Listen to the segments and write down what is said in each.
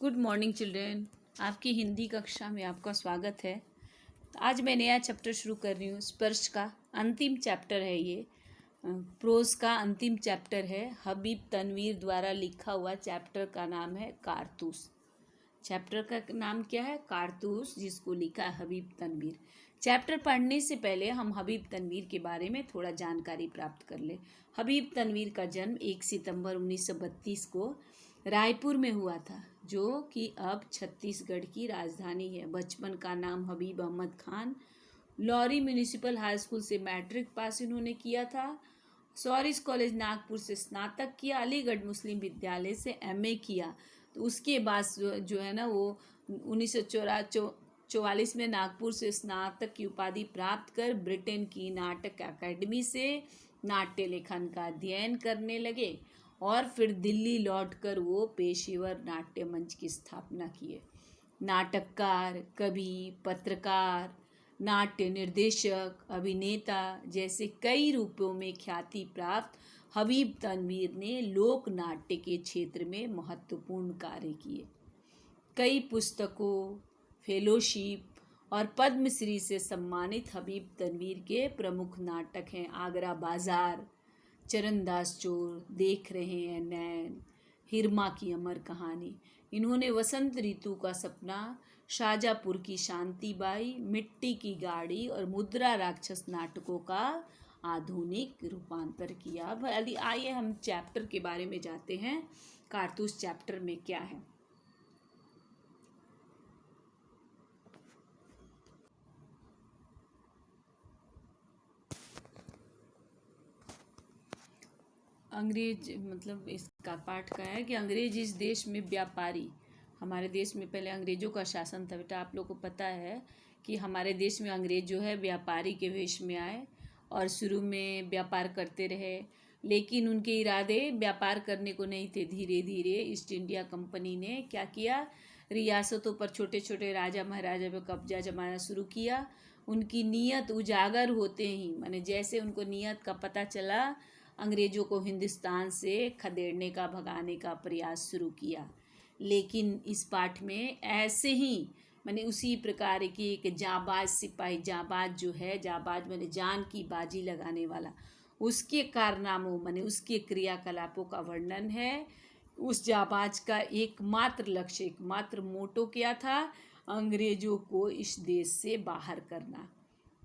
Good morning children. आपकी हिंदी कक्षा में आपका स्वागत है। तो आज मैं नया चैप्टर शुरू कर रही हूँ। स्पर्श का अंतिम चैप्टर है ये। प्रोज का अंतिम चैप्टर है। हबीब तनवीर द्वारा लिखा हुआ चैप्टर का नाम है कारतूस। चैप्टर का नाम क्या है? कारतूस, जिसको लिखा है हबीब तनवीर। चैप्टर पढ़ने से पहले हम हबीब तनवीर के बारे में थोड़ा जानकारी प्राप्त कर ले। हबीब तनवीर का जन्म 1 सितंबर 1932 को रायपुर में हुआ था, जो कि अब छत्तीसगढ़ की राजधानी है। बचपन का नाम हबीब अहमद खान। लॉरी म्यूनिसिपल हाई स्कूल से मैट्रिक पास इन्होंने किया था। सॉरिस कॉलेज नागपुर से स्नातक किया। अलीगढ़ मुस्लिम विद्यालय से एमए किया। तो उसके बाद जो है ना, वो 1944 में नागपुर से स्नातक की उपाधि प्राप्त कर ब्रिटेन की नाटक अकादमी से नाट्य लेखन का अध्ययन करने लगे और फिर दिल्ली लौटकर वो पेशेवर नाट्य मंच की स्थापना किए। नाटककार, कवि, पत्रकार, नाट्य निर्देशक, अभिनेता जैसे कई रूपों में ख्याति प्राप्त हबीब तनवीर ने लोक नाट्य के क्षेत्र में महत्वपूर्ण कार्य किए। कई पुस्तकों, फेलोशिप और पद्मश्री से सम्मानित हबीब तनवीर के प्रमुख नाटक हैं आगरा बाजार, चरणदास चोर, देख रहे हैं नैन, हिरमा की अमर कहानी। इन्होंने वसंत ऋतु का सपना, शाजापुर की शांतिबाई, मिट्टी की गाड़ी और मुद्रा राक्षस नाटकों का आधुनिक रूपांतर किया। आइए हम चैप्टर के बारे में जाते हैं। कारतूस चैप्टर में क्या है? अंग्रेज मतलब इसका पाठ का है कि अंग्रेज इस देश में व्यापारी। हमारे देश में पहले अंग्रेजों का शासन था बेटा। आप लोग को पता है कि हमारे देश में अंग्रेज जो है व्यापारी के वेश में आए और शुरू में व्यापार करते रहे, लेकिन उनके इरादे व्यापार करने को नहीं थे। धीरे धीरे ईस्ट इंडिया कंपनी ने क्या किया, रियासतों पर छोटे छोटे राजा महाराजा पर कब्जा जमाना शुरू किया। उनकी नीयत उजागर होते ही, माने जैसे उनको नीयत का पता चला, अंग्रेज़ों को हिंदुस्तान से खदेड़ने का, भगाने का प्रयास शुरू किया। लेकिन इस पाठ में ऐसे ही मैंने उसी प्रकार की एक जाबाज सिपाही, जाबाज जो है, जाबाज मैंने जान की बाजी लगाने वाला, उसके कारनामों मैंने उसके क्रियाकलापों का वर्णन है। उस जाबाज का एकमात्र लक्ष्य, एकमात्र मोटो क्या था? अंग्रेज़ों को इस देश से बाहर करना।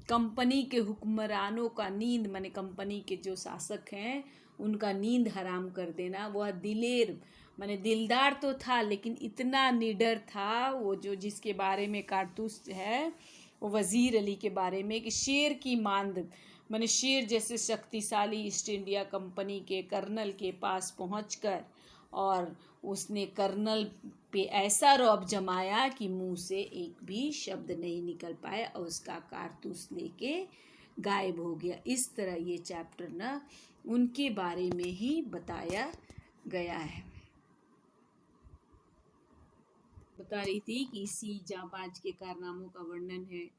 कंपनी के हुक्मरानों का नींद, माने कंपनी के जो शासक हैं उनका नींद हराम कर देना। वह दिलेर माने दिलदार तो था, लेकिन इतना निडर था वो, जो जिसके बारे में कारतूस है वो वज़ीर अली के बारे में, कि शेर की मांद माने शेर जैसे शक्तिशाली ईस्ट इंडिया कंपनी के कर्नल के पास पहुंचकर और उसने कर्नल पे ऐसा रौब जमाया कि मुंह से एक भी शब्द नहीं निकल पाया और उसका कारतूस लेके गायब हो गया। इस तरह ये चैप्टर ना उनके बारे में ही बताया गया है। बता रही थी कि इसी जाबाज के कारनामों का वर्णन है।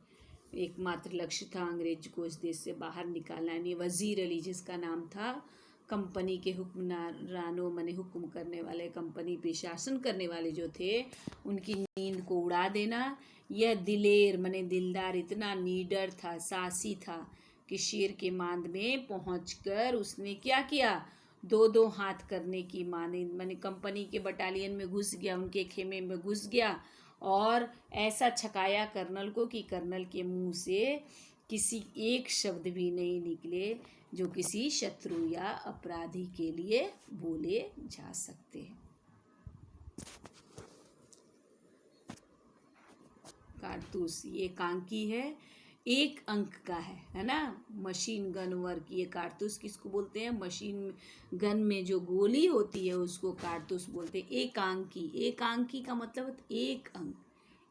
एकमात्र लक्ष्य था अंग्रेज को इस देश से बाहर निकालना। यानी वज़ीर अली, जिसका नाम था, कंपनी के हुक्मरानों माने हुक्म करने वाले, कंपनी पे शासन करने वाले जो थे, उनकी नींद को उड़ा देना। यह दिलेर माने दिलदार इतना नीडर था, साहसी था कि शेर के मांद में पहुंचकर उसने क्या किया, दो दो हाथ करने की माने कंपनी के बटालियन में घुस गया, उनके खेमे में घुस गया और ऐसा छकाया कर्नल को कि कर्नल के मुंह से किसी एक शब्द भी नहीं निकले जो किसी शत्रु या अपराधी के लिए बोले जा सकते हैं। कारतूस ये एकांकी है, एक अंक का है ना। मशीन गन वर्क, ये कारतूस किसको बोलते हैं? मशीन गन में जो गोली होती है उसको कारतूस बोलते हैं। एकांकी, एकांकी का मतलब एक अंक,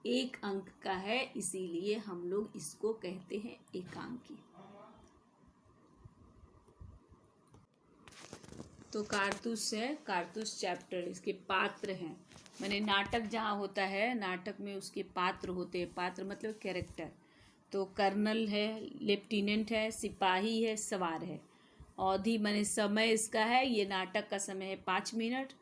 एक अंक का है, इसीलिए हम लोग इसको कहते हैं एकांकी। तो कारतूस है, कारतूस चैप्टर, इसके पात्र हैं। मैंने नाटक जहाँ होता है, नाटक में उसके पात्र होते हैं। पात्र मतलब कैरेक्टर। तो कर्नल है, लेफ्टिनेंट है, सिपाही है, सवार है। अवधि माने समय इसका है, ये नाटक का समय है 5 मिनट।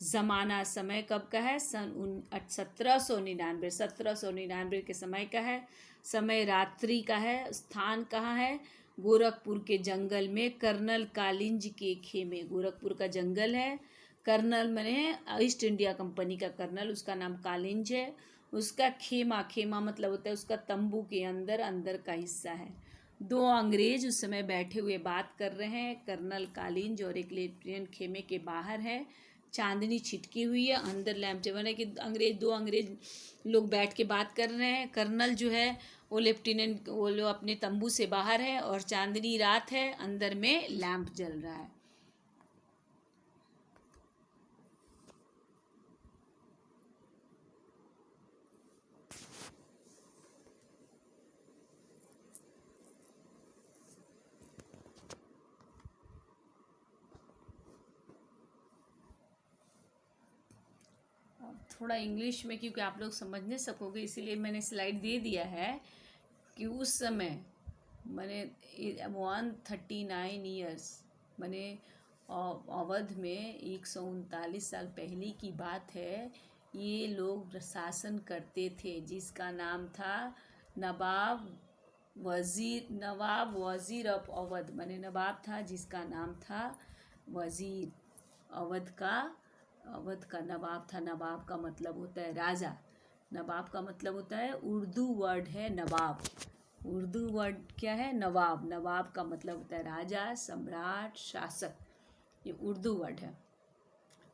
ज़माना समय कब का है? सन 1799, 1799 के समय का है। समय रात्रि का है। स्थान कहाँ है? गोरखपुर के जंगल में कर्नल कालिंज के खेमे। गोरखपुर का जंगल है। कर्नल मैंने ईस्ट इंडिया कंपनी का कर्नल, उसका नाम कालिंज है। उसका खेमा, खेमा मतलब होता है उसका तंबू के अंदर अंदर का हिस्सा है। दो अंग्रेज उस समय बैठे हुए बात कर रहे हैं। कर्नल कालिंज और एक लेफ्टिनेंट खेमे के बाहर है। चांदनी छिटकी हुई है, अंदर लैंप जल है कि दो अंग्रेज लोग बैठ के बात कर रहे हैं। कर्नल जो है वो लेफ्टिनेंट, वो लोग अपने तंबू से बाहर है और चांदनी रात है, अंदर में लैंप जल रहा है। थोड़ा इंग्लिश में, क्योंकि आप लोग समझ नहीं सकोगे इसीलिए मैंने स्लाइड दे दिया है कि उस समय मैंने 139 ईयर्स मैंने अवध में 139 साल पहले की बात है। ये लोग शासन करते थे जिसका नाम था नवाब वज़ीर ऑफ अवध। मैंने नवाब था जिसका नाम था वज़ीर। अवध का नवाब था। नवाब का मतलब होता है राजा। नवाब का मतलब होता है, उर्दू वर्ड है नवाब। उर्दू वर्ड क्या है? नवाब। नवाब का मतलब होता है राजा, सम्राट, शासक। ये उर्दू वर्ड है।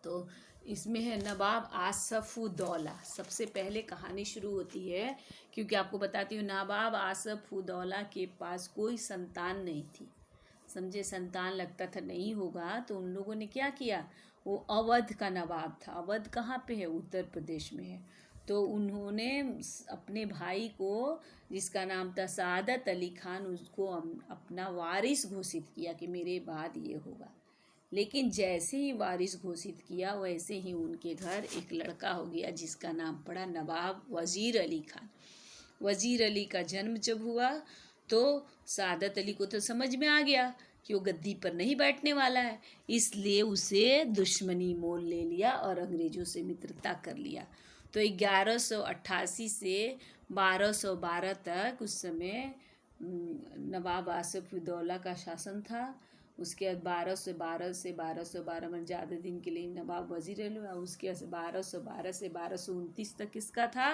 तो इसमें है नवाब आसफउद्दौला। सबसे पहले कहानी शुरू होती है, क्योंकि आपको बताती हूँ, नवाब आसफउद्दौला के पास कोई संतान नहीं थी। समझे? संतान लगता था नहीं होगा, तो उन लोगों ने क्या किया, वो अवध का नवाब था। अवध कहाँ पे है? उत्तर प्रदेश में है। तो उन्होंने अपने भाई को, जिसका नाम था सादत अली खान, उसको अपना वारिस घोषित किया कि मेरे बाद ये होगा। लेकिन जैसे ही वारिस घोषित किया वैसे ही उनके घर एक लड़का हो गया जिसका नाम पड़ा नवाब वज़ीर अली खान। वज़ीर अली का जन्म जब हुआ तो सादत अली को तो समझ में आ गया कि वो गद्दी पर नहीं बैठने वाला है, इसलिए उसे दुश्मनी मोल ले लिया और अंग्रेज़ों से मित्रता कर लिया। तो 1188 से 1212 तक उस समय नवाब आसफउद्दौला का शासन था। उसके बाद 1212 में ज़्यादा दिन के लिए नवाब वज़ीर अली हुआ। उसके 1212 से 1229 तक किसका था?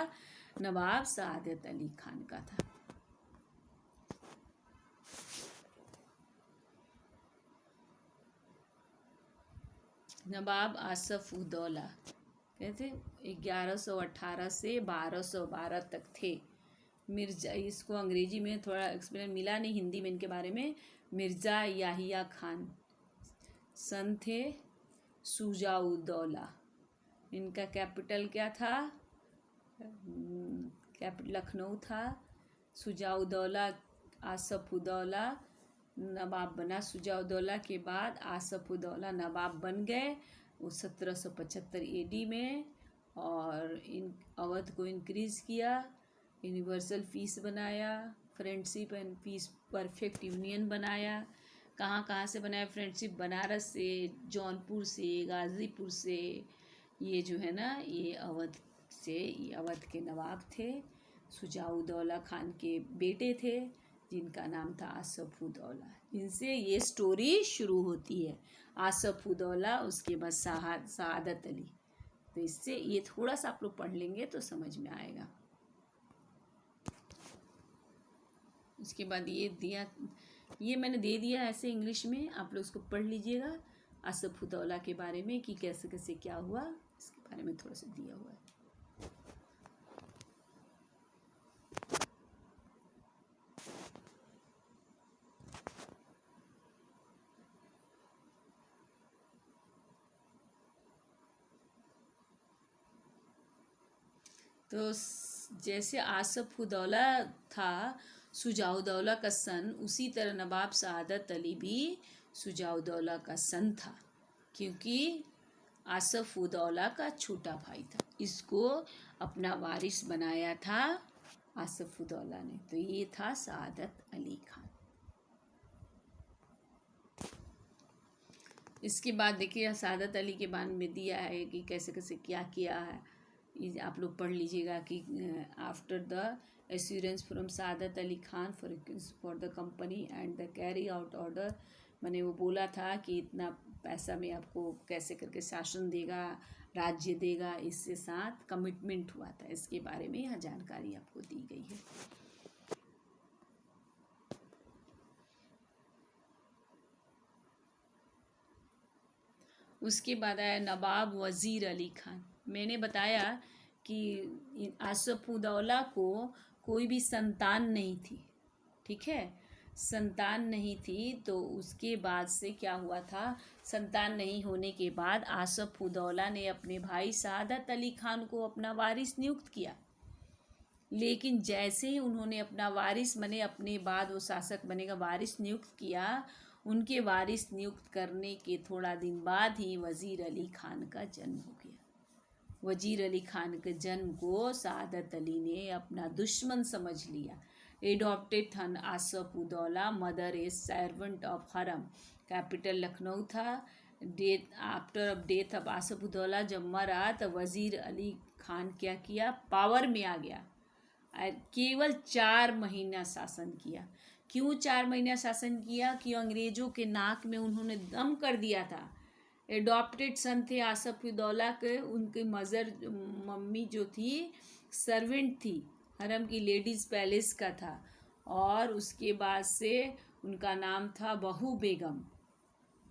नवाब सादत अली खान का था। नवाब आसफउद्दौला कहते 1118 से 1212 तक थे। मिर्जा, इसको अंग्रेजी में थोड़ा एक्सप्लेन मिला नहीं, हिंदी में इनके बारे में। मिर्ज़ा याहिया खान सन थे शुजाउद्दौला। इनका कैपिटल क्या था? कैपिटल लखनऊ था। शुजाउद्दौला आसफउद्दौला नवाब बना। शुजाउद्दौला के बाद आसफउद्दौला नवाब बन गए वो 1775 AD में। और इन अवध को इंक्रीज़ किया, यूनिवर्सल पीस बनाया, friendship and peace perfect union बनाया। कहाँ कहाँ से बनाया फ्रेंडशिप? बनारस से, जौनपुर से, गाज़ीपुर से। ये जो है ना, ये अवध से, ये अवध के नवाब थे। शुजाउद्दौला खान के बेटे थे जिनका नाम था आसफउद्दौला। इनसे ये स्टोरी शुरू होती है। आसफउद्दौला, उसके बाद सादत अली। तो इससे ये थोड़ा सा आप लोग पढ़ लेंगे तो समझ में आएगा। उसके बाद ये मैंने दे दिया ऐसे इंग्लिश में, आप लोग उसको पढ़ लीजिएगा। आसफउद्दौला के बारे में कि कैसे कैसे क्या हुआ, इसके बारे में थोड़ा सा दिया हुआ है। तो जैसे आसफउद्दौला था शुजाउद्दौला का सन, उसी तरह नवाब सादत अली भी शुजाउद्दौला का सन था, क्योंकि आसफउद्दौला का छोटा भाई था। इसको अपना वारिस बनाया था आसफउद्दौला ने। तो ये था सादत अली खान। इसके बाद देखिए सादत अली के बारे में दिया है कि कैसे कैसे क्या किया है। आप लोग पढ़ लीजिएगा कि after the assurance from Saadat Ali Khan for the company and the carry out order, मैंने वो बोला था कि इतना पैसा में आपको कैसे करके शासन देगा, राज्य देगा, इससे साथ कमिटमेंट हुआ था। इसके बारे में यहाँ जानकारी आपको दी गई है। उसके बाद आया नवाब वज़ीर अली खान। मैंने बताया कि आसफउद्दौला को कोई भी संतान नहीं थी, ठीक है, संतान नहीं थी। तो उसके बाद से क्या हुआ था, संतान नहीं होने के बाद आसफउद्दौला ने अपने भाई सादत अली खान को अपना वारिस नियुक्त किया। लेकिन जैसे ही उन्होंने अपना वारिस बने, अपने बाद वो शासक बनेगा, वारिस नियुक्त किया, उनके वारिस नियुक्त करने के थोड़ा दिन बाद ही वज़ीर अली खान का जन्म हो गया। वज़ीर अली खान के जन्म को सादत अली ने अपना दुश्मन समझ लिया। Adopted son Asafuddaula, mother is servant of harem, capital Lucknow था। डेथ ऑफ आसफउद्दौला जब मरा तो वज़ीर अली खान क्या किया, पावर में आ गया। केवल 4 महीना शासन किया। क्यों 4 महीना शासन किया? कि अंग्रेज़ों के नाक में उन्होंने दम कर दिया था। एडॉप्टेड सन थे आसफउद्दौला के, उनकी मम्मी जो थी सर्वेंट थी, हरम की लेडीज़ पैलेस का था। और उसके बाद से उनका नाम था Bahu Begum.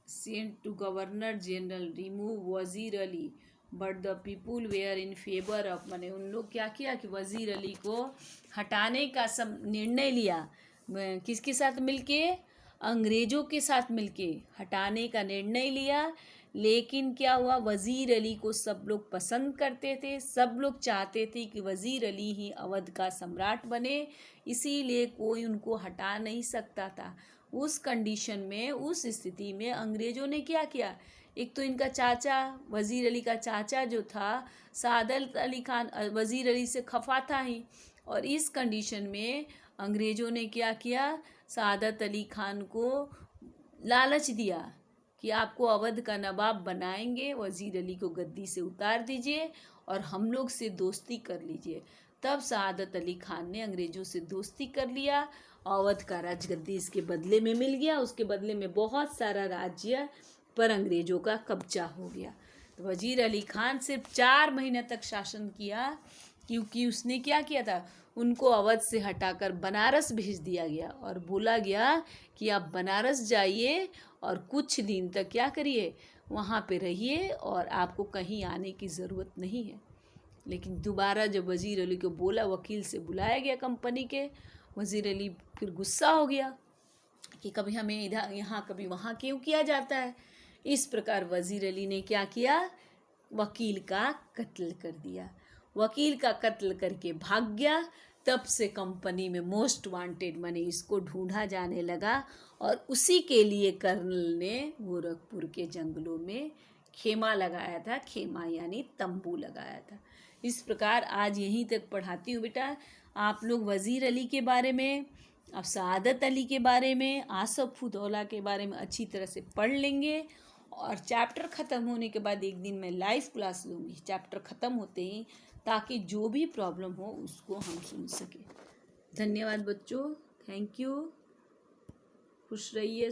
Sent to governor general remove Wazir Ali but the people were in favour of, मैंने उन लोग क्या किया कि वज़ीर अली को हटाने का सब निर्णय लिया। किसके साथ मिलके? अंग्रेज़ों के साथ मिलके हटाने का निर्णय लिया। लेकिन क्या हुआ, वज़ीर अली को सब लोग पसंद करते थे, सब लोग चाहते थे कि वज़ीर अली ही अवध का सम्राट बने, इसीलिए कोई उनको हटा नहीं सकता था। उस कंडीशन में, उस स्थिति में अंग्रेज़ों ने क्या किया, एक तो इनका चाचा, वज़ीर अली का चाचा जो था सादत अली खान, वज़ीर अली से खफा था ही। और इस कंडीशन में अंग्रेज़ों ने क्या किया, सादत अली खान को लालच दिया कि आपको अवध का नवाब बनाएंगे, वज़ीर अली को गद्दी से उतार दीजिए और हम लोग से दोस्ती कर लीजिए। तब सादत अली खान ने अंग्रेज़ों से दोस्ती कर लिया। अवध का राजगद्दी इसके बदले में मिल गया। उसके बदले में बहुत सारा राज्य पर अंग्रेज़ों का कब्जा हो गया। तो वज़ीर अली खान सिर्फ 4 महीने तक शासन किया, क्योंकि उसने क्या किया था, उनको अवध से हटाकर बनारस भेज दिया गया और बोला गया कि आप बनारस जाइए और कुछ दिन तक क्या करिए, वहाँ पे रहिए और आपको कहीं आने की ज़रूरत नहीं है। लेकिन दोबारा जब वज़ीर अली को बोला, वकील से बुलाया गया कंपनी के, वज़ीर अली फिर गुस्सा हो गया कि कभी हमें इधर यहाँ कभी वहाँ क्यों किया जाता है। इस प्रकार वज़ीर अली ने क्या किया, वकील का कत्ल कर दिया। वकील का कत्ल करके भाग गया। तब से कंपनी में मोस्ट वांटेड माने इसको ढूंढा जाने लगा। और उसी के लिए कर्नल ने गोरखपुर के जंगलों में खेमा लगाया था। खेमा यानी तंबू लगाया था। इस प्रकार आज यहीं तक पढ़ाती हूँ बेटा। आप लोग वज़ीर अली के बारे में, अब सादत अली के बारे में, आसफउद्दौला के बारे में अच्छी तरह से पढ़ लेंगे। और चैप्टर ख़त्म होने के बाद एक दिन मैं लाइव क्लास लूँगी चैप्टर ख़त्म होते ही, ताकि जो भी प्रॉब्लम हो उसको हम सुन सकें। धन्यवाद बच्चों, थैंक यू, खुश रहिए।